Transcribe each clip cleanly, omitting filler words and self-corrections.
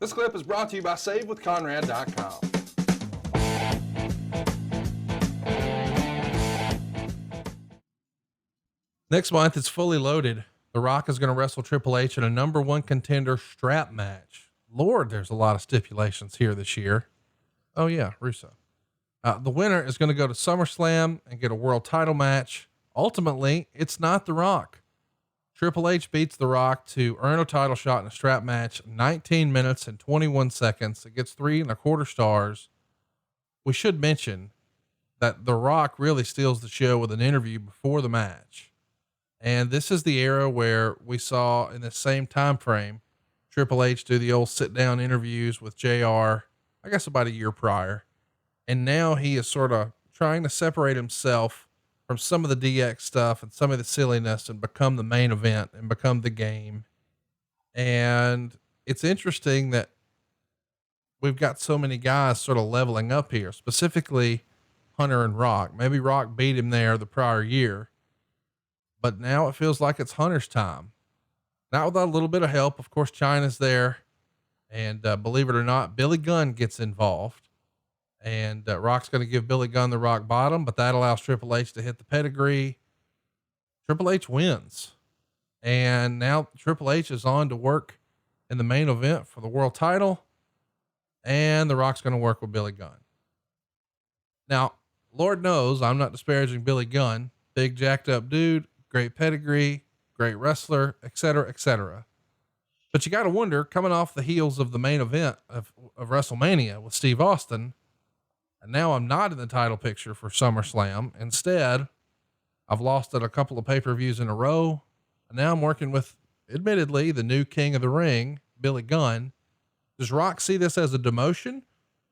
This clip is brought to you by SaveWithConrad.com. Next month, it's Fully Loaded. The Rock is going to wrestle Triple H in a number one contender strap match. Lord, there's a lot of stipulations here this year. Oh yeah, Russo. The winner is going to go to SummerSlam and get a world title match. Ultimately, it's not The Rock. Triple H beats The Rock to earn a title shot in a strap match, 19 minutes and 21 seconds. It gets 3.25 stars. We should mention that The Rock really steals the show with an interview before the match. And this is the era where we saw in the same time frame, Triple H do the old sit down interviews with JR, I guess about a year prior. And now he is sort of trying to separate himself from some of the DX stuff and some of the silliness and become the main event and become the game. And it's interesting that we've got so many guys sort of leveling up here, specifically Hunter and Rock. Maybe Rock beat him there the prior year, but now it feels like it's Hunter's time. Not without a little bit of help. Of course, China's there. And believe it or not, Billy Gunn gets involved. And Rock's going to give Billy Gunn the rock bottom, but that allows Triple H to hit the pedigree. Triple H wins. And now Triple H is on to work in the main event for the world title. And the Rock's going to work with Billy Gunn. Now, Lord knows I'm not disparaging Billy Gunn. Big jacked up dude, great pedigree, great wrestler, etc., etc. But you got to wonder, coming off the heels of the main event of WrestleMania with Steve Austin, and now I'm not in the title picture for SummerSlam. Instead, I've lost at a couple of pay-per-views in a row. And now I'm working with, admittedly, the new king of the ring, Billy Gunn. Does Rock see this as a demotion,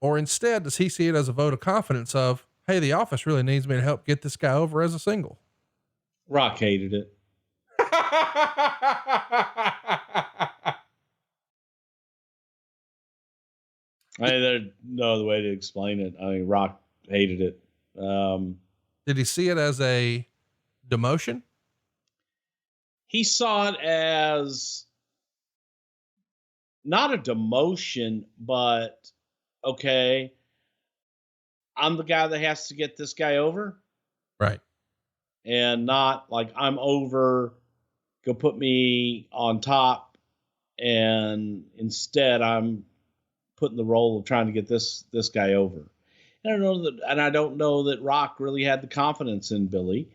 or instead does he see it as a vote of confidence of, hey, the office really needs me to help get this guy over as a single? Rock hated it. There's no other way to explain it. I mean, Rock hated it. Did he see it as a demotion? He saw it as not a demotion, but okay, I'm the guy that has to get this guy over. Right. And not like I'm over, go put me on top. And instead I'm put in the role of trying to get this guy over. And I don't know that Rock really had the confidence in Billy.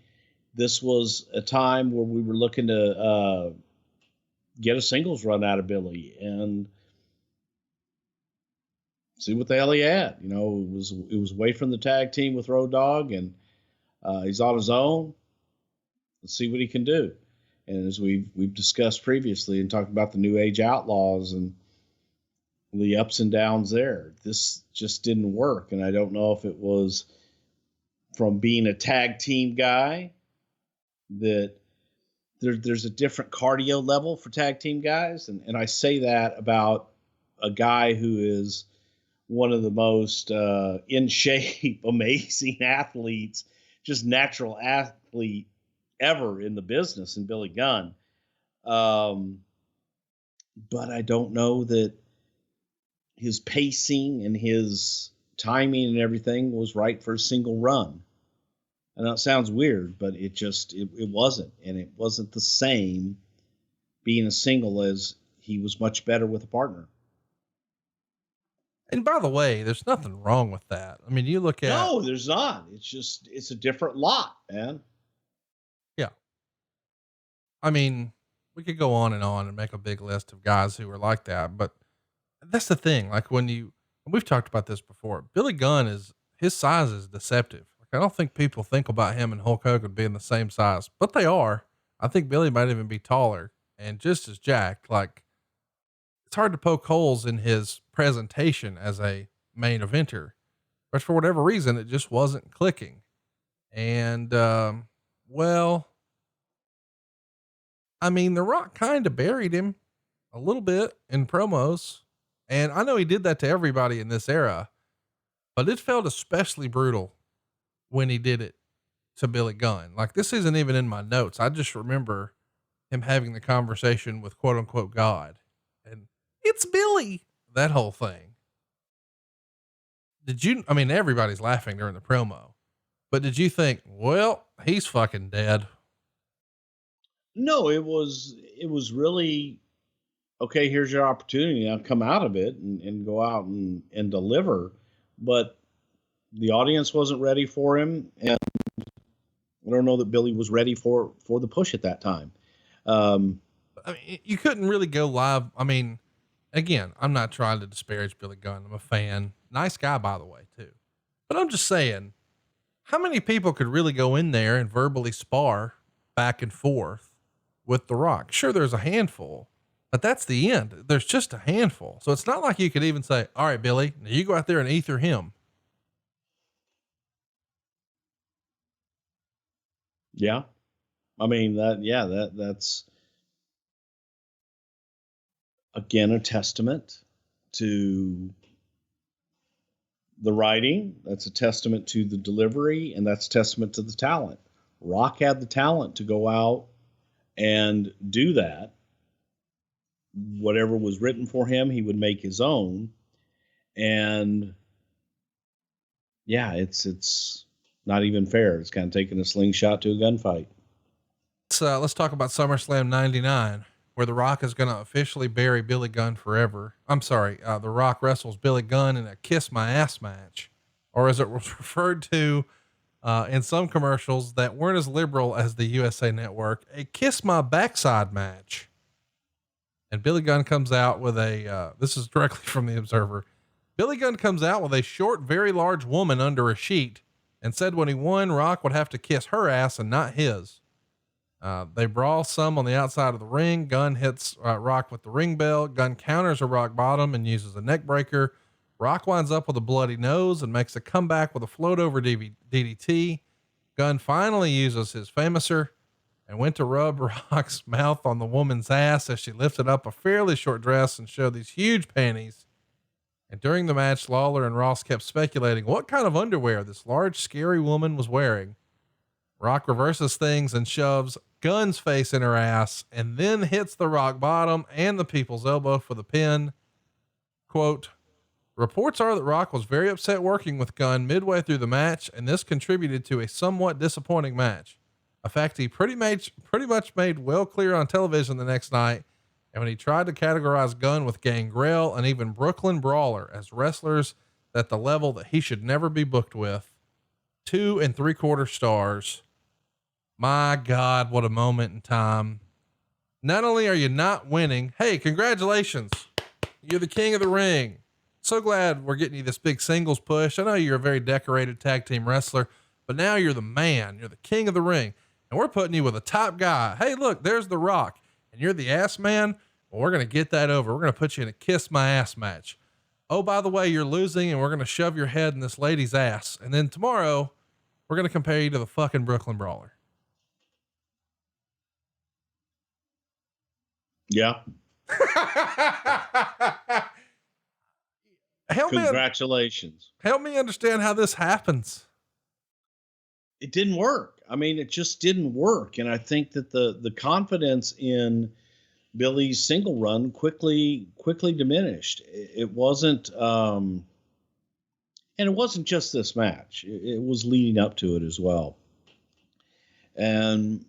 This was a time where we were looking to get a singles run out of Billy and see what the hell he had. You know, it was away from the tag team with Road Dogg, and he's on his own. Let's see what he can do. And as we've discussed previously and talked about the New Age Outlaws and the ups and downs there, this just didn't work. And I don't know if it was from being a tag team guy that there's a different cardio level for tag team guys. And I say that about a guy who is one of the most in shape, amazing athletes, just natural athlete ever in the business, in Billy Gunn. But I don't know that his pacing and his timing and everything was right for a single run. And that sounds weird, but it wasn't. And it wasn't the same being a single as he was much better with a partner. And by the way, there's nothing wrong with that. I mean, you look at... No, there's not. It's a different lot, man. Yeah. I mean, we could go on and make a big list of guys who are like that, but that's the thing. Like we've talked about this before, Billy Gunn his size is deceptive. Like, I don't think people think about him and Hulk Hogan being the same size, but they are. I think Billy might even be taller and just as jacked. Like, it's hard to poke holes in his presentation as a main eventer, but for whatever reason, it just wasn't clicking. And, well, I mean, The Rock kind of buried him a little bit in promos. And I know he did that to everybody in this era, but it felt especially brutal when he did it to Billy Gunn. Like, this isn't even in my notes. I just remember him having the conversation with quote unquote God, and it's Billy. that whole thing, I mean, everybody's laughing during the promo, but did you think, well, he's fucking dead? No, it was really, okay, here's your opportunity. Now come out of it and go out and deliver. But the audience wasn't ready for him. And I don't know that Billy was ready for the push at that time. I mean, you couldn't really go live. I mean, again, I'm not trying to disparage Billy Gunn. I'm a fan. Nice guy, by the way, too. But I'm just saying, how many people could really go in there and verbally spar back and forth with The Rock? Sure, there's a handful, but that's the end. There's just a handful. So it's not like you could even say, all right, Billy, now you go out there and ether him. Yeah. I mean, that's again a testament to the writing. That's a testament to the delivery, and that's a testament to the talent. Rock had the talent to go out and do that. Whatever was written for him, he would make his own. And yeah, it's not even fair. It's kind of taking a slingshot to a gunfight. So let's talk about SummerSlam 99, where The Rock is going to officially bury Billy Gunn forever. I'm sorry. The Rock wrestles Billy Gunn in a kiss my ass match, or as it was referred to, in some commercials that weren't as liberal as the USA Network, a kiss my backside match. And Billy Gunn comes out with this is directly from the Observer. Billy Gunn comes out with a short, very large woman under a sheet and said when he won, Rock would have to kiss her ass and not his. They brawl some on the outside of the ring. Gunn hits Rock with the ring bell. Gunn counters a rock bottom and uses a neck breaker. Rock winds up with a bloody nose and makes a comeback with a float over DDT. Gunn finally uses his famouser and went to rub Rock's mouth on the woman's ass as she lifted up a fairly short dress and showed these huge panties. And during the match, Lawler and Ross kept speculating what kind of underwear this large, scary woman was wearing. Rock reverses things and shoves Gunn's face in her ass and then hits the rock bottom and the people's elbow for the pin. Quote, reports are that Rock was very upset working with Gunn midway through the match, and this contributed to a somewhat disappointing match. A fact he pretty much made well clear on television the next night. And when he tried to categorize Gunn with Gangrel and even Brooklyn Brawler as wrestlers at the level that he should never be booked with, 2 3/4 stars. My God, what a moment in time. Not only are you not winning, hey, congratulations. You're the king of the ring. So glad we're getting you this big singles push. I know you're a very decorated tag team wrestler, but now you're the man. You're the king of the ring. And we're putting you with a top guy. Hey, look, there's The Rock. And you're the ass man. Well, we're going to get that over. We're going to put you in a kiss my ass match. Oh, by the way, you're losing and we're going to shove your head in this lady's ass. And then tomorrow we're going to compare you to the fucking Brooklyn Brawler. Yeah. Congratulations. Help me understand how this happens. It didn't work. I mean, it just didn't work. And I think that the confidence in Billy's single run quickly diminished. It wasn't, and it wasn't just this match. It was leading up to it as well. And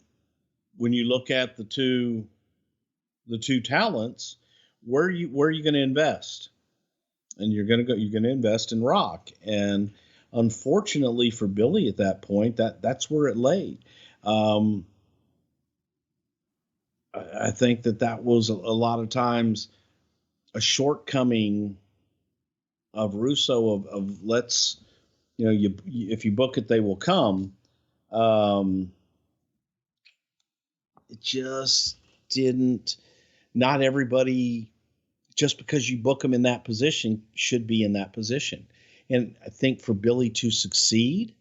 when you look at the two talents, where are you going to invest? And you're going to invest in Rock. And unfortunately for Billy at that point, that's where it laid. I think that was a lot of times a shortcoming of Russo of let's, if you book it, they will come. It just didn't, not everybody, just because you book them in that position should be in that position. And I think for Billy to succeed,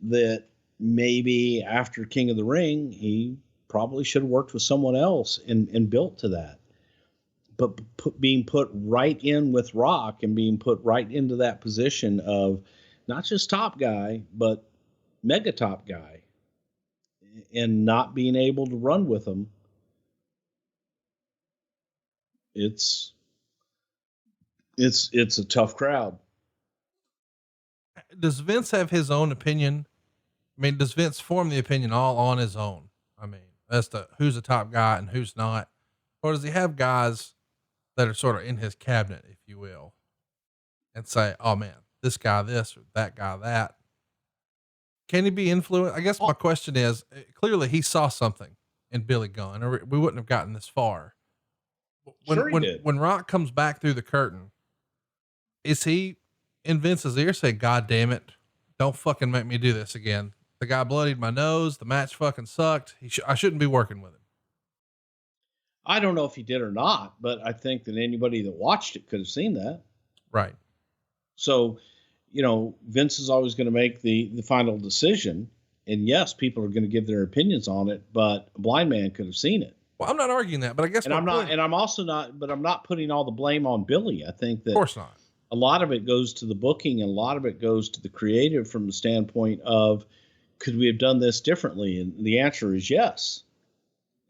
that maybe after King of the Ring, he probably should have worked with someone else and built to that. But being put right in with Rock and being put right into that position of not just top guy, but mega top guy, and not being able to run with him, it's It's a tough crowd. Does Vince have his own opinion? I mean, does Vince form the opinion all on his own? I mean, as to who's the top guy and who's not, or does he have guys that are sort of in his cabinet, if you will, and say, oh man, this guy, this, or that guy, that? Can he be influenced? I guess my question is, clearly he saw something in Billy Gunn, or we wouldn't have gotten this far. When Rock comes back through the curtain, is he in Vince's ear say, God damn it, don't fucking make me do this again. The guy bloodied my nose. The match fucking sucked. I shouldn't be working with him. I don't know if he did or not, but I think that anybody that watched it could have seen that. Right. So, Vince is always going to make the final decision. And yes, people are going to give their opinions on it, but a blind man could have seen it. Well, I'm not arguing that, but I guess, I'm not putting all the blame on Billy. I think that, of course not. A lot of it goes to the booking, and a lot of it goes to the creative from the standpoint of, could we have done this differently? And the answer is yes.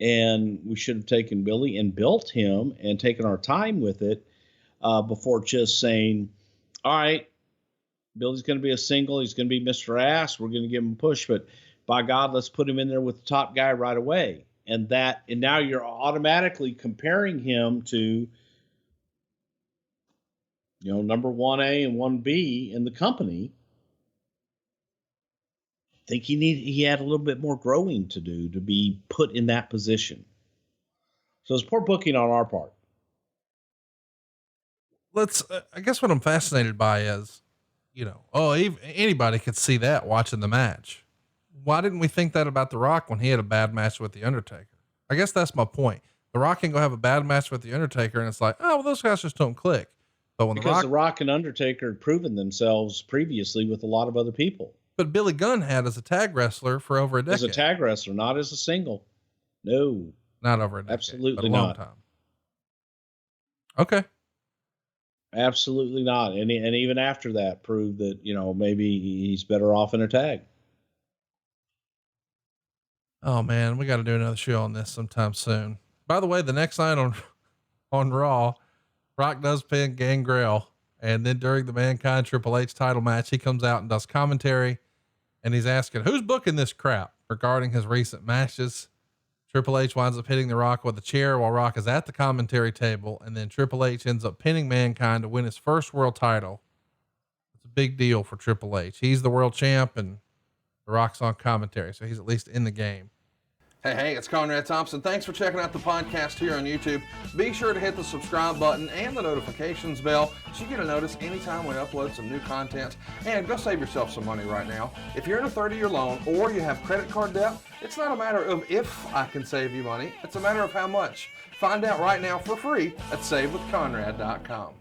And we should have taken Billy and built him and taken our time with it before just saying, all right, Billy's going to be a single. He's going to be Mr. Ass. We're going to give him a push, but by God, let's put him in there with the top guy right away. And now you're automatically comparing him to, number 1A and 1B in the company. I think he had a little bit more growing to do to be put in that position. So it's poor booking on our part. I guess what I'm fascinated by is, anybody could see that watching the match. Why didn't we think that about The Rock when he had a bad match with The Undertaker? I guess that's my point. The Rock can go have a bad match with The Undertaker and it's like, oh, well, those guys just don't click. But when The Rock and Undertaker had proven themselves previously with a lot of other people. But Billy Gunn had as a tag wrestler for over a decade. As a tag wrestler, not as a single. No. Not over a decade. Absolutely but a long not. Time. Okay. Absolutely not. And even after that proved that, maybe he's better off in a tag. Oh man, we got to do another show on this sometime soon. By the way, the next night on Raw, Rock does pin Gangrel. And then during the Mankind Triple H title match, he comes out and does commentary and he's asking, who's booking this crap regarding his recent matches. Triple H winds up hitting The Rock with a chair while Rock is at the commentary table. And then Triple H ends up pinning Mankind to win his first world title. It's a big deal for Triple H. He's the world champ and The Rock's on commentary. So he's at least in the game. Hey, it's Conrad Thompson. Thanks for checking out the podcast here on YouTube. Be sure to hit the subscribe button and the notifications bell so you get a notice anytime we upload some new content. And go save yourself some money right now. If you're in a 30-year loan or you have credit card debt, it's not a matter of if I can save you money. It's a matter of how much. Find out right now for free at SaveWithConrad.com.